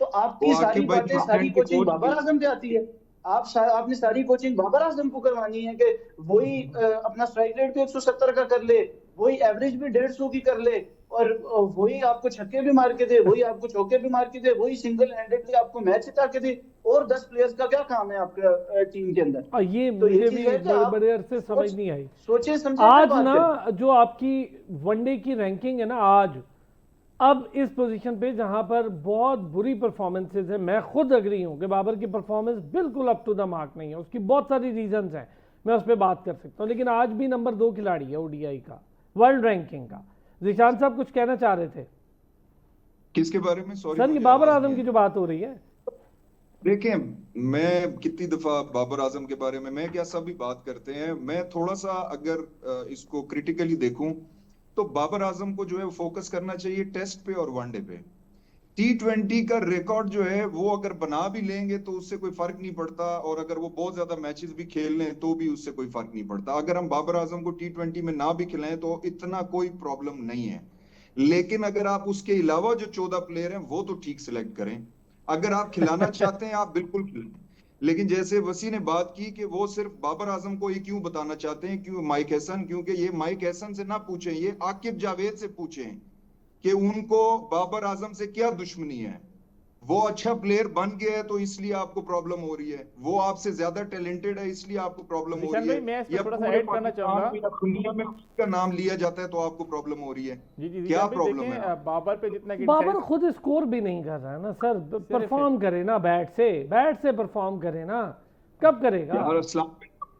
तो आपकी वो सारी आकिब भाई बातें, सारी न्यूजीलैंड के कोचिंग कोच बाबर आजम पे आती है। आपने सारी कोचिंग बाबर आजम को करवानी है कि वही अपना स्ट्राइक रेट भी 170 का कर ले, वही एवरेज भी 150 की कर ले, और वही आपको छक्के भी मार के दे, वही आपको चौके भी मार के दे, वही सिंगल हैंडेडली आपको मैच जिता के दे। और 10 प्लेयर्स का क्या काम है आपका टीम के अंदर? और ये तो ये मुझे चीज भी है कि बड़े आप बड़े अरसे समझ नहीं आई। सोचे समझे आज बात ना करें। जो आपकी वनडे की रैंकिंग है ना, आज अब इस पोजीशन पे जहां पर बहुत बुरी परफॉर्मेंसेज है, मैं खुद अग्री हूं कि बाबर की परफॉर्मेंस बिल्कुल अप टू द मार्क नहीं है। उसकी बहुत सारी रीजंस हैं, मैं उस पर बात कर सकता हूं, लेकिन आज भी नंबर 2 खिलाड़ी है ओडीआई का, वर्ल्ड रैंकिंग का। जिशान साहब कुछ कहना चाह रहे थे किसके बारे में? सॉरी सर, ये बाबर आजम की जो बात हो रही है। देखिए, मैं कितनी दफा बाबर आजम के बारे में, मैं क्या सभी बात करते हैं, मैं थोड़ा सा अगर इसको क्रिटिकली देखूं तो बाबर आजम को जो है फोकस करना चाहिए टेस्ट पे और वनडे पे। T20 का रिकॉर्ड जो है वो अगर बना भी लेंगे तो उससे कोई फर्क नहीं पड़ता, और अगर वो बहुत ज्यादा मैचेस भी खेल लें तो भी उससे कोई फर्क नहीं पड़ता। अगर हम बाबर आजम को T20 में ना भी खिलाएं तो इतना कोई प्रॉब्लम नहीं है। लेकिन अगर आप उसके अलावा जो 14 प्लेयर हैं वो तो ठीक सिलेक्ट करें। अगर आप खिलाना चाहते हैं आप बिल्कुल खिलाएं। लेकिन जैसे वसी ने बात की कि वो सिर्फ बाबर आजम को ये क्यों बताना चाहते हैं, क्यों माइक हैसन, क्योंकि ये माइक हैसन से ना पूछें, ये आकिब जावेद से पूछें कि उनको बाबर आजम से क्या दुश्मनी है। वो अच्छा प्लेयर बन गया है तो इसलिए आपको प्रॉब्लम हो रही है, वो आपसे ज्यादा टैलेंटेड है इसलिए आपको प्रॉब्लम हो रही भाई, मैं है, इसमें या थोड़ा सा पूरे ऐड करना चाहूंगा। पाकिस्तान में या दुनिया में उसका नाम लिया जाता है तो आपको प्रॉब्लम हो रही है। जी जी क्या भाई, प्रॉब्लम देखें, है? बाबर पे जितना बाबर खुद स्कोर भी नहीं कर रहा है ना सर, परफॉर्म करे ना, बैट से परफॉर्म करे ना, कब करेगा? यार इस्लाम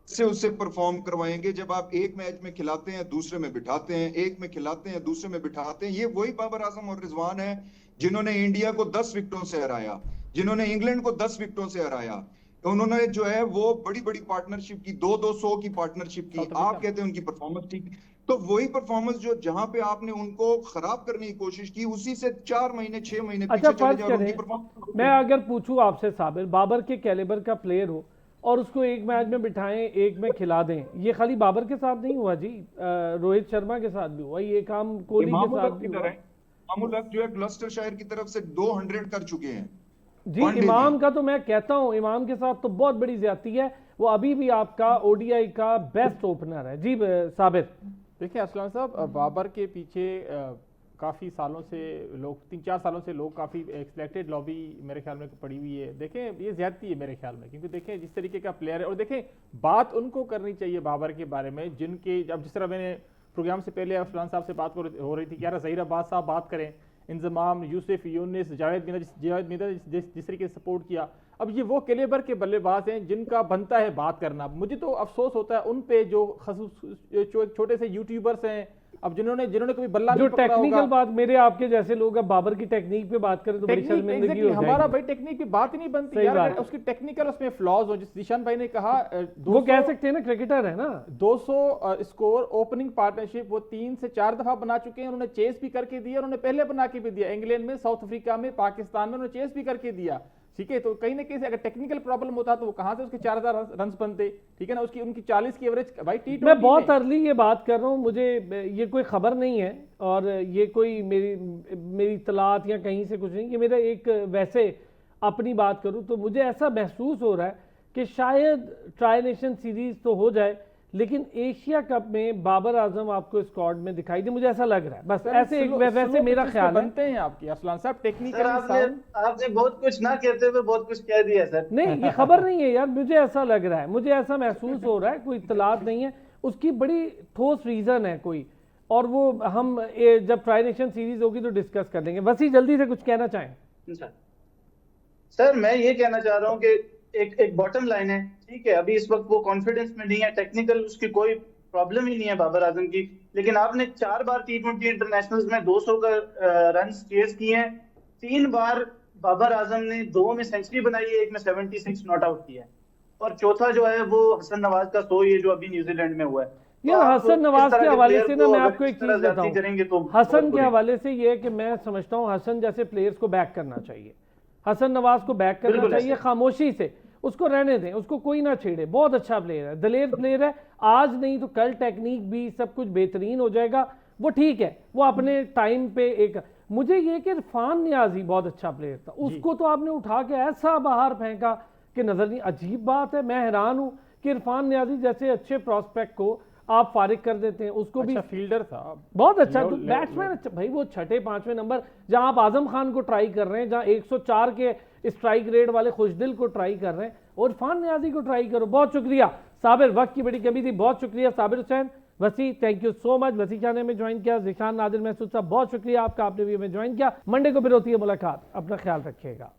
से उससे परफॉर्म करवाएंगे जब आप एक मैच में खिलाते हैं दूसरे में बिठाते हैं, एक में खिलाते हैं दूसरे में बिठाते हैं। ये वही बाबर आजम और रिजवान है जिन्होंने इंडिया को 10 विकेटों से हराया, जिन्होंने इंग्लैंड को 10 विकेटों से हराया। उन्होंने जो है वो बड़ी बड़ी पार्टनरशिप की, 2-2-100 की पार्टनरशिप की। आप कहते हैं उनकी परफॉर्मेंस ठीक, तो वही परफॉर्मेंस जो जहां पे आपने उनको खराब करने की कोशिश की उसी से 4 महीने 6 महीने अच्छा, पीछे चले फर्ज जाओ और उनकी करें परफॉर्मेंस। मैं अगर पूछूं आपसे साबिर, बाबर के कैलिबर का प्लेयर हो और उसको एक मैच में बिठाएं, एक में खिला दें, ये खाली बाबर के साथ नहीं हुआ जी, रोहित शर्मा के साथ भी हुआ ये काम, कोहली के साथ भी हुआ। इमामुल हक जो है ग्लस्टरशायर की तरफ से 200 कर चुके हैं जी। वनडे इमाम में। का तो मैं कहता हूं, इमाम के साथ तो बहुत बड़ी ज्यादती है, वो अभी भी आपका ओडीआई का बेस्ट ओपनर है। जी साबिर। देखिए असलाम साहब, बाबर के पीछे काफ़ी सालों से लोग, 3-4 सालों से लोग काफ़ी एक्सपेक्टेड लॉबी मेरे ख्याल में पड़ी हुई है। देखें ये ज्यादती है मेरे ख्याल में, क्योंकि देखें जिस तरीके का प्लेयर है, और देखें बात उनको करनी चाहिए बाबर के बारे में जिनके, अब जिस तरह मैंने प्रोग्राम से पहले असलान साहब से बात हो रही थी कि यार ज़हीर अब्बास साहब बात करें, इंजमाम, यूसुफ, यूनिस, जावेद मीना जिस तरीके से सपोर्ट किया। अब ये वो कैलिबर के बल्लेबाज हैं जिनका बनता है बात करना। मुझे तो अफसोस होता है उन पे जो छोटे से यूट्यूबर्स हैं, अब जिन्होंने कभी बल्ला जो नहीं पकड़ा टेक्निकल होगा। बात, मेरे आपके जैसे लोग अब बाबर की टेक्निक पे बात करें तो बड़ी टेक्निक शर्मिंदगी exactly, हो हमारा जाएगी। भाई टेक्निक की बात ही नहीं बनती सही यार, बात अगर है। उसकी टेक्निकल उसमें फ्लॉज हो, जिस निशान भाई ने कहा वो कह सकते हैं ना क्रिकेटर है ना। 200 स्कोर ओपनिंग पार्टनरशिप वो 3 से 4 दफा बना चुके हैं। उन्होंने चेस भी करके दिया, उन्होंने पहले बना के भी दिया, इंग्लैंड में, साउथ अफ्रीका में, पाकिस्तान में उन्होंने चेस भी करके दिया। ठीक है, तो कहीं ना कहीं से अगर टेक्निकल प्रॉब्लम होता तो वो कहां से उसके 4000 रन बनते, ठीक है ना। उनकी 40 की एवरेज भाई T20 मैं बहुत में। अर्ली ये बात कर रहा हूँ, मुझे ये कोई खबर नहीं है और ये कोई मेरी इतलात या कहीं से कुछ नहीं, कि मेरा एक वैसे अपनी बात करूँ तो मुझे ऐसा महसूस हो रहा है कि शायद ट्राई नेशन सीरीज तो हो जाए, लेकिन एशिया कप में बाबर आजम आपको स्क्वाड में दिखाई दे, मुझे ऐसा लग रहा है। बस ऐसे वैसे मेरा ख्याल है। बनते हैं आपकी असलान साहब सर टेक्निकली आपने बहुत कुछ ना कहते हुए बहुत कुछ कह दिया सर। नहीं, ये खबर नहीं है यार, मुझे ऐसा लग रहा है, मुझे ऐसा महसूस हो रहा है, कोई इत्तलात नहीं है, उसकी बड़ी ठोस रीजन है कोई, और वो हम जब ट्राई नेशन सीरीज होगी तो डिस्कस कर लेंगे। वसी जल्दी से कुछ कहना चाहें? सर मैं ये कहना चाह रहा हूँ कि एक बॉटम लाइन है, ठीक है, अभी इस वक्त वो कॉन्फिडेंस में नहीं है, टेक्निकल उसकी कोई प्रॉब्लम ही नहीं है बाबर आजम की, लेकिन आपने 4 बार T20 इंटरनेशनल्स में 200 का रन चेज किए हैं। 3 बार बाबर आजम ने 2 में सेंचुरी बनाई है, 1 में 76 नॉट आउट किया है, और चौथा जो है वो हसन नवाज का 100 ये जो अभी न्यूजीलैंड में हुआ है। यार हसन नवाज के हवाले से ना मैं आपको एक चीज जाती बताऊं, करेंगे तो हसन के हवाले से ये है कि मैं समझता हूं हसन जैसे प्लेयर्स को बैक करना चाहिए, हसन नवाज को बैक करना बिल्कुल चाहिए, ऐसे। खामोशी से उसको रहने दें, उसको कोई ना छेड़े। बहुत अच्छा प्लेयर है, दलेर प्लेयर है, आज नहीं तो कल टेक्निक भी सब कुछ बेहतरीन हो जाएगा, वो ठीक है, वो अपने टाइम पे एक। मुझे ये कि इरफान नियाजी बहुत अच्छा प्लेयर था, उसको तो आपने उठा के ऐसा बाहर फेंका कि नजर नहीं। अजीब बात है, मैं हैरान हूं कि इरफान नियाजी जैसे अच्छे प्रोस्पेक्ट को आप फारिग कर देते हैं, उसको भी अच्छा फील्डर था, बहुत अच्छा बैट्समैन अच्छा भाई, वो 6-5वें नंबर, जहां आप आजम खान को ट्राई कर रहे हैं, जहां 104 के स्ट्राइक रेट वाले खुशदिल को ट्राई कर रहे हैं, और इरफान नियाजी को ट्राई करो। बहुत शुक्रिया साबिर, वक्त की बड़ी कमी थी, बहुत शुक्रिया साबिर हुसैन। वसी थैंक यू सो मच, वसी खान ने हमें ज्वाइन किया, जिशान नादिर महसूद साहब बहुत शुक्रिया आपका, आपने भी हमें ज्वाइन किया। मंडे को फिर होती है मुलाकात, अपना ख्याल रखिएगा।